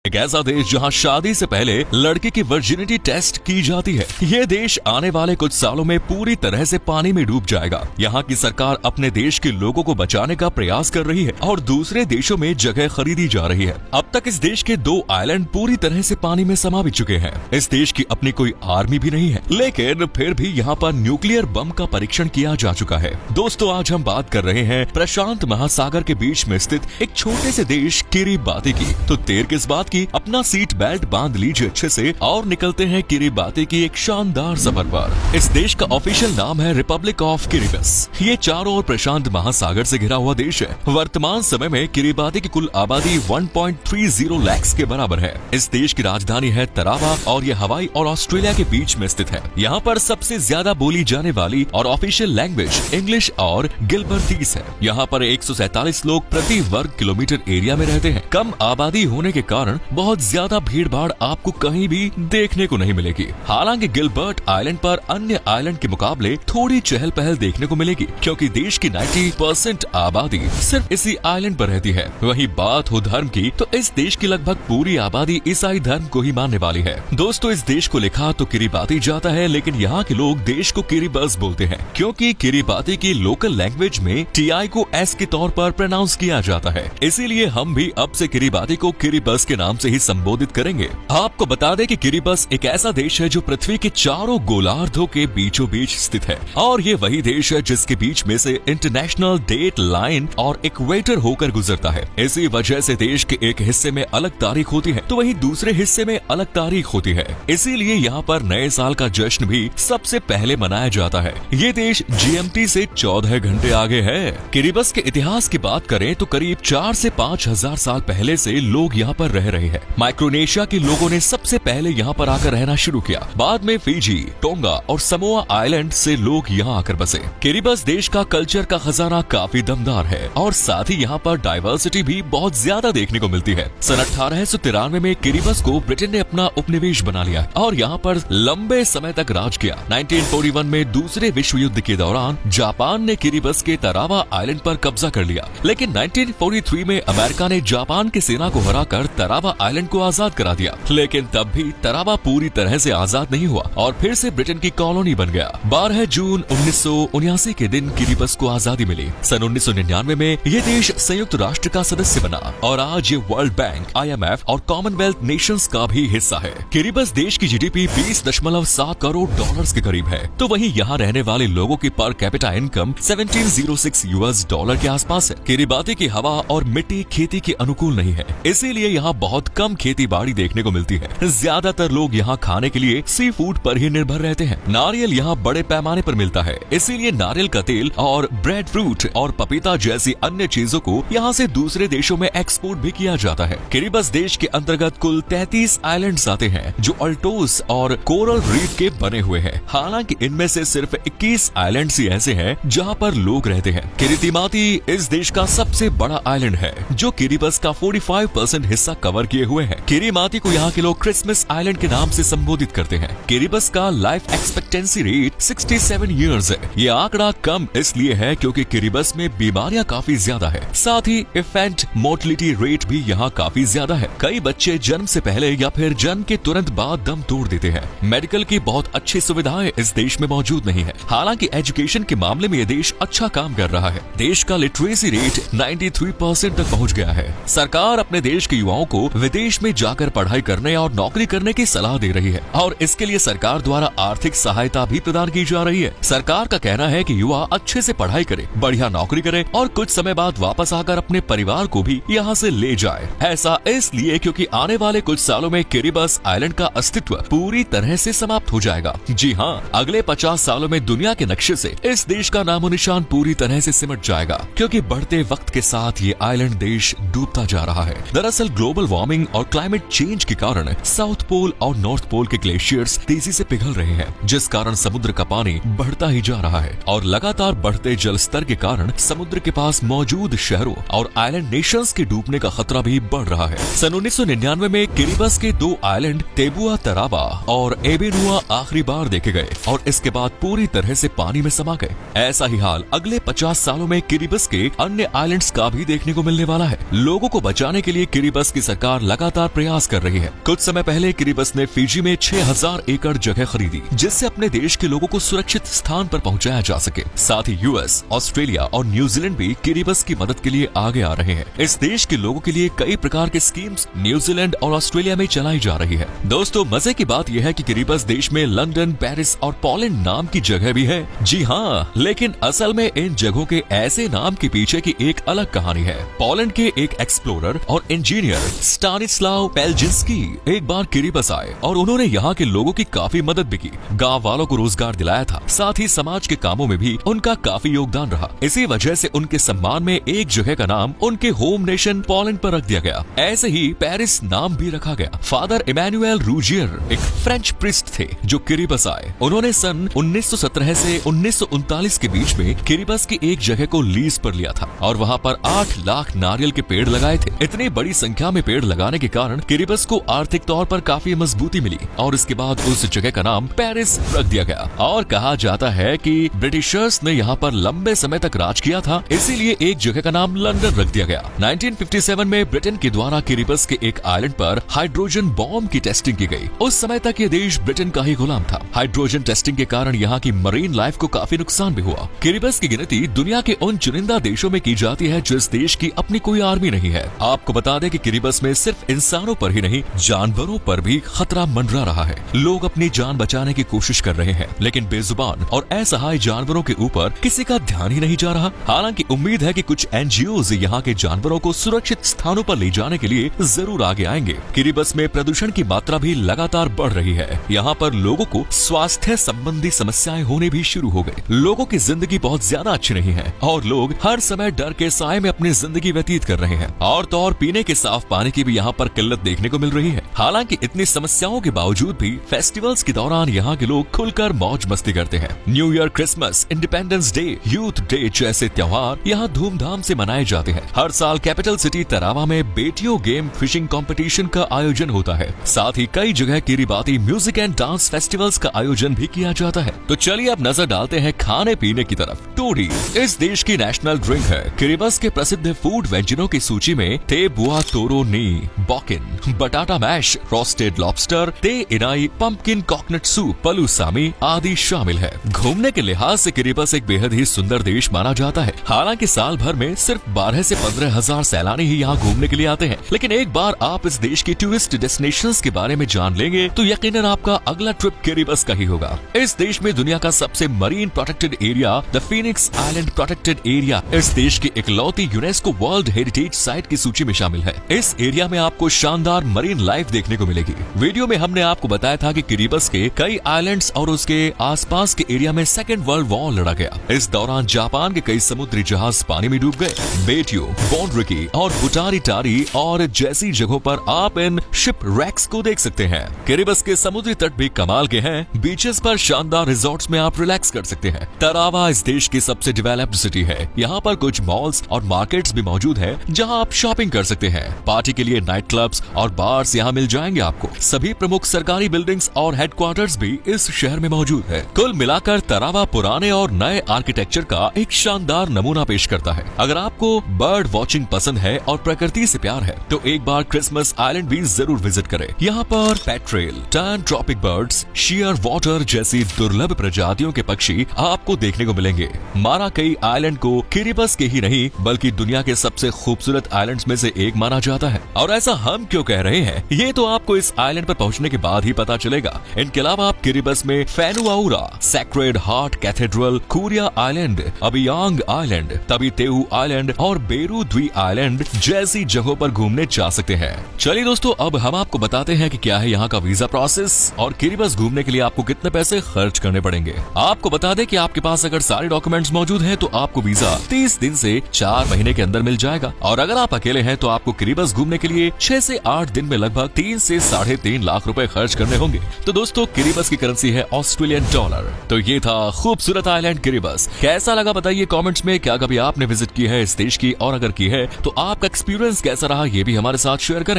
एक ऐसा देश जहां शादी से पहले लड़के की वर्जिनिटी टेस्ट की जाती है। ये देश आने वाले कुछ सालों में पूरी तरह से पानी में डूब जाएगा। यहाँ की सरकार अपने देश के लोगों को बचाने का प्रयास कर रही है और दूसरे देशों में जगह खरीदी जा रही है। अब तक इस देश के 2 आइलैंड पूरी तरह से पानी में समा भी चुके हैं। इस देश की अपनी कोई आर्मी भी नहीं है, लेकिन फिर भी यहाँ पर न्यूक्लियर बम का परीक्षण किया जा चुका है। दोस्तों, आज हम बात कर रहे हैं प्रशांत महासागर के बीच में स्थित एक छोटे से देश किरिबाती की। तो देर किस बात की, अपना सीट बेल्ट बांध लीजिए अच्छे से और निकलते हैं किरिबाती की एक शानदार सफर पर। इस देश का ऑफिशियल नाम है रिपब्लिक ऑफ किरिबस। ये चारों ओर प्रशांत महासागर से घिरा हुआ देश है। वर्तमान समय में किरिबाती की कुल आबादी 1.30 लाख के बराबर है। इस देश की राजधानी है तरावा और ये हवाई और ऑस्ट्रेलिया के बीच में स्थित है। यहाँ पर सबसे ज्यादा बोली जाने वाली और ऑफिशियल लैंग्वेज इंग्लिश और गिलबर्टीज है। यहाँ पर 147 लोग प्रति वर्ग किलोमीटर एरिया में रहते हैं। कम आबादी होने के कारण बहुत ज्यादा भीड़ भाड़ आपको कहीं भी देखने को नहीं मिलेगी। हालांकि गिलबर्ट आइलैंड पर अन्य आइलैंड के मुकाबले थोड़ी चहल पहल देखने को मिलेगी, क्योंकि देश की 90% आबादी सिर्फ इसी आइलैंड पर रहती है। वही बात हो धर्म की, तो इस देश की लगभग पूरी आबादी ईसाई धर्म को ही मानने वाली है। दोस्तों, इस देश को लिखा तो किरिबाती जाता है, लेकिन यहाँ के लोग देश को किरिबस बोलते हैं, क्योंकि किरिबाती की लोकल लैंग्वेज में टीआई को एस के तौर पर प्रोनाउंस किया जाता है। इसीलिए हम भी अब से किरिबाती को किरिबस के नाम से ही संबोधित करेंगे। आपको बता दें कि किरिबस एक ऐसा देश है जो पृथ्वी के चारों गोलार्धों के बीचों बीच स्थित है, और ये वही देश है जिसके बीच में से इंटरनेशनल डेट लाइन और इक्वेटर होकर गुजरता है। इसी वजह से देश के एक हिस्से में अलग तारीख होती है तो वही दूसरे हिस्से में अलग तारीख होती है। इसीलिए यहाँ पर नए साल का जश्न भी सबसे पहले मनाया जाता है। ये देश जीएमटी से 14 घंटे आगे है। किरिबस के इतिहास की बात करें तो करीब 4 से 5 हजार साल पहले से लोग यहाँ पर रह रहे हैं। माइक्रोनेशिया के लोगों ने सबसे पहले यहाँ पर आकर रहना शुरू किया। बाद में फिजी, टोंगा और समोआ आइलैंड से लोग यहाँ आकर बसे। किरिबस देश का कल्चर का खजाना काफी दमदार है और साथ ही यहाँ पर डाइवर्सिटी भी बहुत ज्यादा देखने को मिलती है। सन 1893 में किरिबस को ब्रिटेन ने अपना उपनिवेश बना लिया और यहाँ पर लंबे समय तक राज किया। 1941 में दूसरे विश्व युद्ध के दौरान जापान ने किरिबस के तरावा आइलैंड पर कब्जा कर लिया, लेकिन 1943 में अमेरिका ने जापान की सेना को हराकर तरावा आइलैंड को आजाद करा दिया। लेकिन तब भी तरावा पूरी तरह से आजाद नहीं हुआ और फिर से ब्रिटेन की कॉलोनी बन गया। 12 जून 1979 के दिन किरिबस को आजादी मिली। सन 1999 में ये देश संयुक्त राष्ट्र का सदस्य बना और आज ये वर्ल्ड बैंक, IMF और कॉमनवेल्थ नेशंस का भी हिस्सा है। किरिबस देश की जीडीपी 20.7 करोड़ डॉलर्स के करीब है, तो वहीं यहाँ रहने वाले लोगों की per capita income 1706 US dollar के आसपास है। किरिबाती की हवा और मिट्टी खेती के अनुकूल नहीं है, इसीलिए यहाँ बहुत कम खेती बाड़ी देखने को मिलती है। ज्यादातर लोग यहाँ खाने के लिए सी फूड पर ही निर्भर रहते हैं। नारियल यहाँ बड़े पैमाने पर मिलता है, इसीलिए नारियल का तेल और ब्रेड फ्रूट और पपीता जैसी अन्य चीजों को यहाँ से दूसरे देशों में एक्सपोर्ट भी किया जाता है। किरिबस देश के अंतर्गत कुल 33 आइलैंड्स आते हैं जो अल्टोस और कोरल रीफ के बने हुए हैं। हालांकि इनमें से सिर्फ 21 आइलैंड्स ही ऐसे हैं जहाँ पर लोग रहते हैं। किरितिमाती इस देश का सबसे बड़ा आइलैंड है जो किरिबस का 45% हिस्सा कवर किए हुए है। किरिमाती को यहाँ के लोग क्रिसमस आइलैंड के नाम से संबोधित करते हैं। किरिबस का लाइफ एक्सपेक्टेंसी रेट 67 इयर्स है। ये आंकड़ा कम इसलिए है क्योंकि किरिबस में बीमारियां काफी ज्यादा है। साथ ही इन्फेंट मोर्टलिटी रेट भी यहाँ काफी ज्यादा है। कई बच्चे जन्म से पहले या फिर जन्म के तुरंत बाद दम तोड़ देते हैं। मेडिकल की बहुत अच्छी सुविधाएं इस देश में मौजूद नहीं है। हालांकि एजुकेशन के मामले में ये देश अच्छा काम कर रहा है। देश का लिटरेसी रेट 93% तक पहुँच गया है। सरकार अपने देश के युवाओं को विदेश में जाकर पढ़ाई करने और नौकरी करने की सलाह दे रही है और इसके लिए सरकार द्वारा आर्थिक सहायता भी प्रदान की जा रही है। सरकार का कहना है कि युवा अच्छे से पढ़ाई करे, बढ़िया नौकरी करे और कुछ समय बाद वापस आकर अपने परिवार को भी यहाँ से ले जाए। ऐसा इसलिए क्योंकि आने वाले कुछ सालों में किरिबस आइलैंड का अस्तित्व पूरी तरह से समाप्त हो जाएगा। जी हाँ, अगले 50 सालों में दुनिया के नक्शे से इस देश का नामो निशान पूरी तरह से सिमट जाएगा, क्योंकि बढ़ते वक्त के साथ ये आइलैंड देश डूबता जा रहा है। दरअसल ग्लोबल वार्मिंग और क्लाइमेट चेंज के कारण साउथ पोल और नॉर्थ पोल के ग्लेशियर्स तेजी से पिघल रहे हैं, जिस कारण समुद्र का पानी बढ़ता ही जा रहा है और लगातार बढ़ते जल स्तर के कारण समुद्र के पास मौजूद शहरों और आइलैंड नेशंस के डूबने का खतरा भी बढ़ रहा है। सन 1999 में किरिबस के 2 आइलैंड तेबुआ तरावा और एबेनुआ आखिरी बार देखे गए और इसके बाद पूरी तरह से पानी में समा गए। ऐसा ही हाल अगले 50 सालों में किरिबस के अन्य आइलैंड्स का भी देखने को मिलने वाला है। लोगों को बचाने के लिए किरिबस की सरकार सरकार लगातार प्रयास कर रही है। कुछ समय पहले किरिबस ने फिजी में 6000 एकड़ जगह खरीदी, जिससे अपने देश के लोगों को सुरक्षित स्थान पर पहुंचाया जा सके। साथ ही यूएस, ऑस्ट्रेलिया और न्यूजीलैंड भी किरिबस की मदद के लिए आगे आ रहे हैं। इस देश के लोगों के लिए कई प्रकार के स्कीम्स न्यूजीलैंड और ऑस्ट्रेलिया में चलाई जा रही है। दोस्तों, मजे की बात यह है कि किरिबस देश में लंदन, पेरिस और पोलैंड नाम की जगह भी है। जी हाँ, लेकिन असल में इन जगहों के ऐसे नाम के पीछे की एक अलग कहानी है। पोलैंड के एक एक्सप्लोरर और इंजीनियर स्टानिस्लाव पेलजिंस्की एक बार किरिबस आए और उन्होंने यहाँ के लोगों की काफी मदद भी की। गांव वालों को रोजगार दिलाया था, साथ ही समाज के कामों में भी उनका काफी योगदान रहा। इसी वजह से उनके सम्मान में एक जगह का नाम उनके होम नेशन पोलैंड पर रख दिया गया। ऐसे ही पेरिस नाम भी रखा गया। फादर इमैनुएल रूजियर एक फ्रेंच प्रिस्ट थे जो किरिबस आए। उन्होंने सन 1917 से 1939 के बीच में किरिबस की एक जगह को लीज पर लिया था और वहाँ पर 8 लाख नारियल के पेड़ लगाए थे। इतनी बड़ी संख्या में पेड़ लगाने के कारण किरिबस को आर्थिक तौर पर काफी मजबूती मिली और इसके बाद उस जगह का नाम पेरिस रख दिया गया। और कहा जाता है कि ब्रिटिशर्स ने यहाँ पर लंबे समय तक राज किया था, इसीलिए एक जगह का नाम लंदन रख दिया गया। 1957 में ब्रिटेन के द्वारा किरिबस के एक आइलैंड पर हाइड्रोजन बॉम्ब की टेस्टिंग की गई। उस समय तक ये देश ब्रिटेन का ही गुलाम था। हाइड्रोजन टेस्टिंग के कारण यहाँ की मरीन लाइफ को काफी नुकसान भी हुआ। किरिबस की गिनती दुनिया के उन चुनिंदा देशों में की जाती है जिस देश की अपनी कोई आर्मी नहीं है। आपको बता दें कि किरिबस में सिर्फ इंसानों पर ही नहीं, जानवरों पर भी खतरा मंडरा रहा है। लोग अपनी जान बचाने की कोशिश कर रहे हैं, लेकिन बेजुबान और असहाय जानवरों के ऊपर किसी का ध्यान ही नहीं जा रहा। हालांकि उम्मीद है कि कुछ एनजीओ यहाँ के जानवरों को सुरक्षित स्थानों पर ले जाने के लिए जरूर आगे आएंगे। किरिबस में प्रदूषण की मात्रा भी लगातार बढ़ रही है। यहाँ पर लोगों को स्वास्थ्य संबंधी समस्याएं होने भी शुरू हो गए। लोगों की जिंदगी बहुत ज्यादा अच्छी नहीं है और लोग हर समय डर के साए में अपनी जिंदगी व्यतीत कर रहे हैं। और तो और पीने के साफ पानी की भी यहाँ पर किल्लत देखने को मिल रही है। हालांकि इतनी समस्याओं के बावजूद भी फेस्टिवल्स के दौरान यहाँ के लोग खुलकर मौज मस्ती करते हैं। New year, Christmas, independence day, youth day जैसे त्योहार यहाँ धूमधाम से मनाए जाते हैं। हर साल कैपिटल सिटी तरावा में बेटियों गेम फिशिंग कंपटीशन का आयोजन होता है। साथ ही कई जगह Kiribati music and dance festivals का आयोजन भी किया जाता है। तो चलिए अब नजर डालते हैं खाने पीने की तरफ। टोडी इस देश की नेशनल ड्रिंक है। किरिबस के प्रसिद्ध फूड व्यंजनों की सूची में ते बुआ तोरो नी, बॉकिन, बटाटा मैश, रोस्टेड लॉबस्टर, ते इनाई, पंपकिन कॉकनट सूप, पलूसामी आदि शामिल है। घूमने के लिहाज से किरिबस एक बेहद ही सुंदर देश माना जाता है। हालांकि साल भर में सिर्फ 12 से 15 हजार सैलानी ही यहाँ घूमने के लिए आते हैं, लेकिन एक बार आप इस देश की टूरिस्ट डेस्टिनेशंस के बारे में जान लेंगे तो यकीनन आपका अगला ट्रिप किरिबस का ही होगा। इस देश में दुनिया का सबसे marine protected area the Phoenix island protected area इस देश की इकलौती यूनेस्को वर्ल्ड हेरिटेज साइट की सूची में शामिल है। इस एरिया में आपको शानदार मरीन लाइफ देखने को मिलेगी। वीडियो में हमने आपको बताया था कि किरिबस के कई आइलैंड्स और उसके आसपास के एरिया में सेकेंड वर्ल्ड वॉर लड़ा गया। इस दौरान जापान के कई समुद्री जहाज पानी में डूब गए। बेटियो, बॉन्ड्रिकी और बुटारी टारी और जैसी जगहों पर आप इन शिप रैक्स को देख सकते हैं। किरिबस के समुद्री तट भी कमाल के हैं। बीचेस पर शानदार रिजॉर्ट्स में आप रिलैक्स कर सकते हैं। तरावा इस देश की सबसे डेवलप्ड सिटी है। यहाँ पर कुछ मॉल्स और मार्केट्स भी मौजूद है जहाँ आप शॉपिंग कर सकते हैं। पार्टी के लिए नाइट क्लब्स और बार्स यहाँ मिल जाएंगे आपको। सभी प्रमुख सरकारी बिल्डिंग्स और हेडक्वार्टर्स भी इस शहर में मौजूद है। कुल मिलाकर तरावा पुराने और नए आर्किटेक्चर का एक शानदार नमूना पेश करता है। अगर आपको बर्ड वॉचिंग पसंद है और प्रकृति से प्यार है तो एक बार क्रिसमस आइलैंड भी जरूर विजिट करें। यहाँ पर petrel, tern tropic birds, shearwater जैसी दुर्लभ प्रजातियों के पक्षी आपको देखने को मिलेंगे। माराकई आइलैंड को किरिबस के ही नहीं बल्कि दुनिया के सबसे खूबसूरत आइलैंड्स में से एक माना जाता है। और ऐसा हम क्यों कह रहे हैं, ये तो आपको इस आइलैंड पर पहुंचने के बाद ही पता चलेगा। इनके अलावा आप किरिबस में फेनुआउरा, सैक्रेड हार्ट कैथेड्रल, कुरिया आइलैंड, अबियांग आइलैंड, तबीतेउ आइलैंड और बेरू द्वी आइलैंड जैसी जगहों पर घूमने जा सकते हैं। चलिए दोस्तों, अब हम आपको बताते हैं कि क्या है यहाँ का वीजा प्रोसेस और किरिबस घूमने के लिए आपको कितने पैसे खर्च करने पड़ेंगे। आपको बता दें कि आपके पास अगर सारे डॉक्यूमेंट्स मौजूद हैं तो आपको वीजा 30 दिन से 4 महीने के अंदर मिल जाएगा। और अगर आप अकेले हैं तो आपको किरिबस घूमने के लिए 6 से 8 दिन में लगभग 3 से 3.5 लाख रुपए खर्च करने होंगे। तो दोस्तों, किरिबस की करेंसी है ऑस्ट्रेलियन डॉलर। तो ये था खूबसूरत आइलैंड किरिबस। कैसा लगा बताइए कमेंट्स में। क्या कभी आपने विजिट की है इस देश की, और अगर की है तो आपका एक्सपीरियंस कैसा रहा ये भी हमारे साथ शेयर करें।